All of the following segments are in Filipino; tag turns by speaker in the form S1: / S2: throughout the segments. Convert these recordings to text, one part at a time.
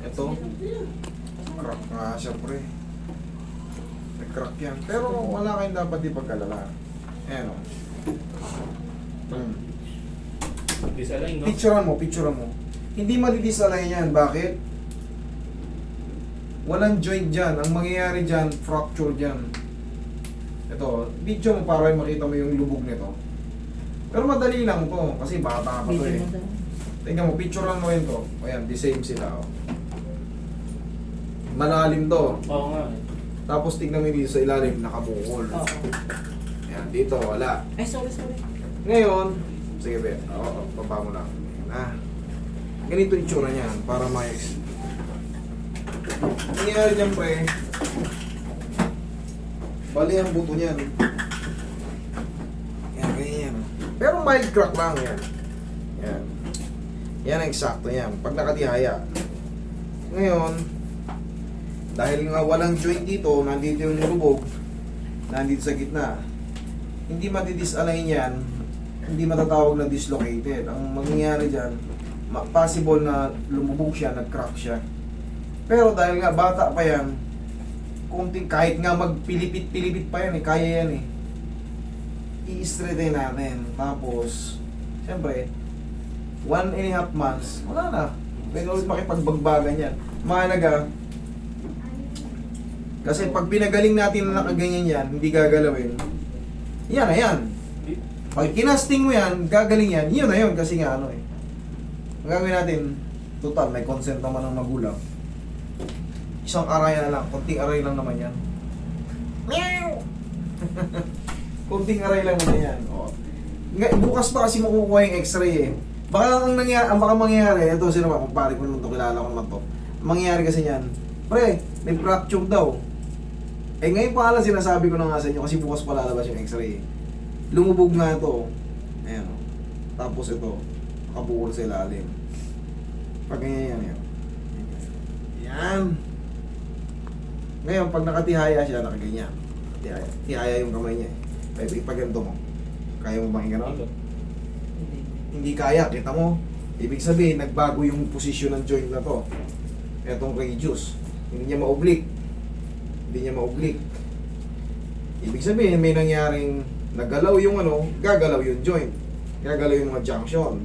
S1: Ito, crack nga siya, pre. Nag-crack yan. Pero wala kayong dapat ipag-alala. Ayan, o.
S2: Disalay, no?
S1: Picturean mo. Hindi madidisalay yan. Bakit? Walang joint dyan. Ang mangyayari dyan, fracture dyan. Ito, video mo para makita mo yung lubog nito. Pero madali lang to, kasi bata pa to eh. Tingnan mo, picturean mo yun to. Ayan, the same sila. Oh. Malalim to.
S2: Oo nga.
S1: Tapos tingnan mo dito sa ilalim, nakabukol.
S3: Oo.
S1: Ayan, dito, wala.
S3: Ay, sorry.
S1: Ngayon, sige be, oo, baba mo lang. Ayan, ganito yung tsura niyan, para ma-ex. Nangyayari niyan pre, bali ang buto niyan. Yan, ganyan. Pero mild crack lang yan. Yan. Yan ang eksakto yan. Pag nakatihaya. Ngayon, dahil nga walang joint dito, nandito yung lubog, nandito sa gitna, hindi matidisalign yan, hindi matatawag na dislocated. Ang mangyayari dyan, possible na lumubog siya, nag-crack siya. Pero dahil nga bata pa yan, kunting kahit nga magpilipit-pilipit pa yan, kaya yan eh. I-straighten natin. Tapos, siyempre, 1.5 months, wala na. Pwede ulit makipagbagbagan yan. Mahalaga, kasi pag pinagaling natin na nakaganyan yan, hindi gagalawin, yan na yan. Pag kinasting mo yan, gagaling yan, yun na yun. Kasi nga ano eh. Ang gagawin natin, total, may consent naman ng magulang. Isang aray na lang, konting aray lang naman yan. Meow! Konting aray lang naman yan. O. Bukas pa kasi makukuha yung x-ray eh. Baka baka mangyayari, ito sino ba, kumpare ko naman to, kilala ko naman to. Mangyayari kasi yan, pre, may fracture daw. Eh ngayon pa lang sinasabi ko na nga sa inyo kasi bukas pa lalabas yung x-ray. Lumubog nga ito. Ayan o. Tapos ito, nakabukol sa ilalim. Pag ganyan yan. Yan. Ngayon, pag nakatihaya siya, nakaganyan. Tihaya yung kamay niya eh. Pwede pag ganito mo. Kaya mo bang gano'n? Hindi kaya, kita mo. Ibig sabihin, nagbago yung posisyon ng joint na to. Etong radius. Hindi niya ma-oblique. Ibig sabihin, may nangyaring nagalaw yung ano, gagalaw yung joint. Gagalaw yung mga junction.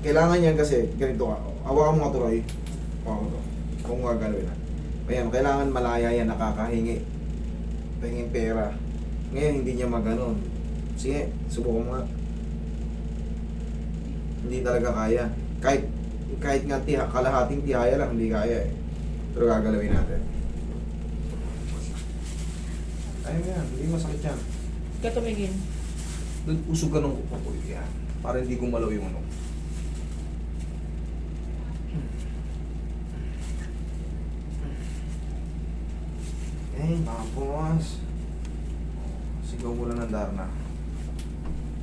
S1: Kailangan yan kasi, ganito ka. Hawakan mo nga ito, Roy. Hawakan mo ito. Kung gagalawin na. Ayan, kailangan malaya yan, nakakahingi. Pahingin pera. Ngayon, hindi niya maganon. Sige, subukan mo nga. Hindi talaga kaya. Kahit nga kalahating tihaya lang, hindi kaya eh. Pero gagalawin natin. Ayun yan, hindi masakit yan.
S3: Katumigin.
S1: Doon usog ka ng kuko ko yan. Para hindi gumalaw yung ano. Tapos sigaw mo lang ng Darna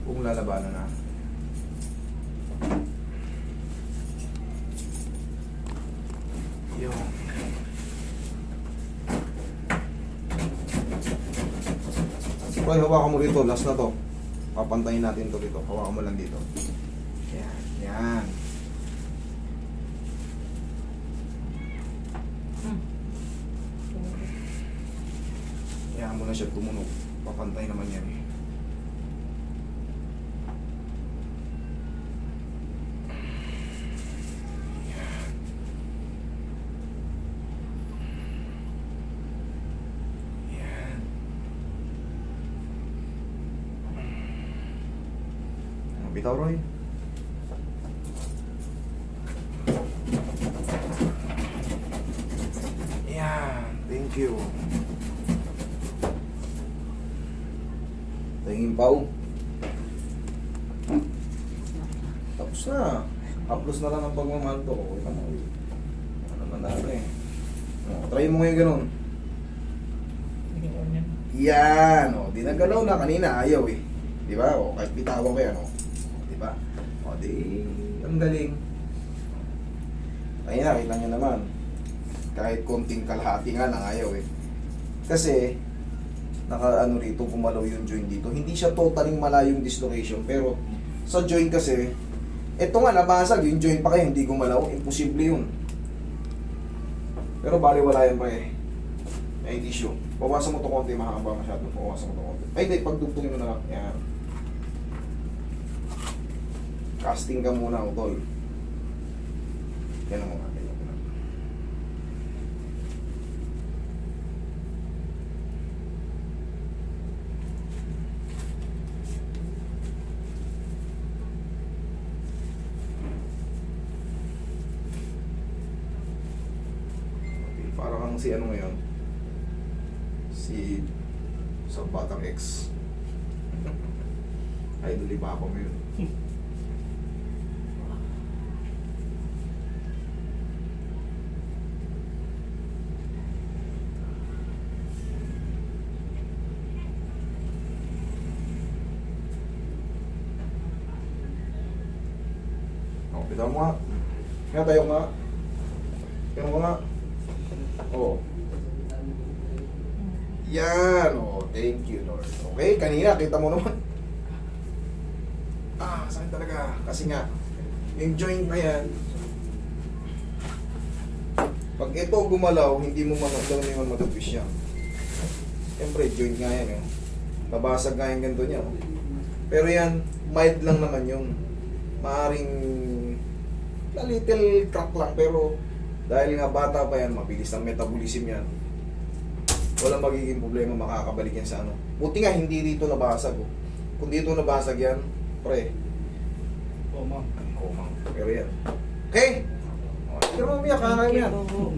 S1: kung lalabanan na. Yun. Hoy, hawakan mo dito, last na to. Papantayin natin to dito. Hawakan mo lang dito. Yan. Yan mo na siya tumunog. Papantay naman yan eh. Yan. Bitaw, Roy. Yan. Thank you. Tingin pa. Tapos na. Upload na lang ang pagmamahal to. Ano naman natin eh. Try mo ngayon ganun. Yan. O, di nagalaw na kanina. Ayaw eh. Di ba? O, kahit bitawan ko yan. O. Di ba? O, di. Ang galing. Ayun na, kita nyo naman. Kahit konting kalahati nga lang ayaw eh. Kasi, naka-ano rito, pumalaw yung joint dito. Hindi siya totaling malayong dislocation, pero sa joint kasi, Ito nga, nabasag. Yung joint pa kayo, hindi gumalaw. Imposible yun. Pero baliwala yan pa eh. May tissue. Bawasan mo ito konti, mahaba masyado. Bawasan mo ito konti. Ay, hindi, pagdugtungin mo na lang. Yan. Casting ka muna, utol. Yan ang mga ganyan. Para kang si ano ngayon? Si sa Batang X. Idol ni Papa mo yun. Oh, bitaw mo nga. Kaya tayo nga. Kaya mo nga. Oh. Yan. Oh, thank you, Lord. Okay, kanina, kita mo naman. Ah, sakit talaga. Kasi nga, yung joint na yan, pag ito gumalaw, hindi mo naman matapis yan. Siyempre, joint nga yan. Babasag nga yung ganito niya. Oh. Pero yan, mild lang naman yung maaring a little crack lang. Pero dahil nga bata pa yan, mabilis ang metabolism yan. Walang magiging problema, makakabalik yan sa ano. Buti nga, hindi dito nabasag. Oh. Kung dito nabasag yan, pre.
S2: Komang.
S1: Pero yan. Okay? Pero mamaya, kakain mo yan.
S2: Oo.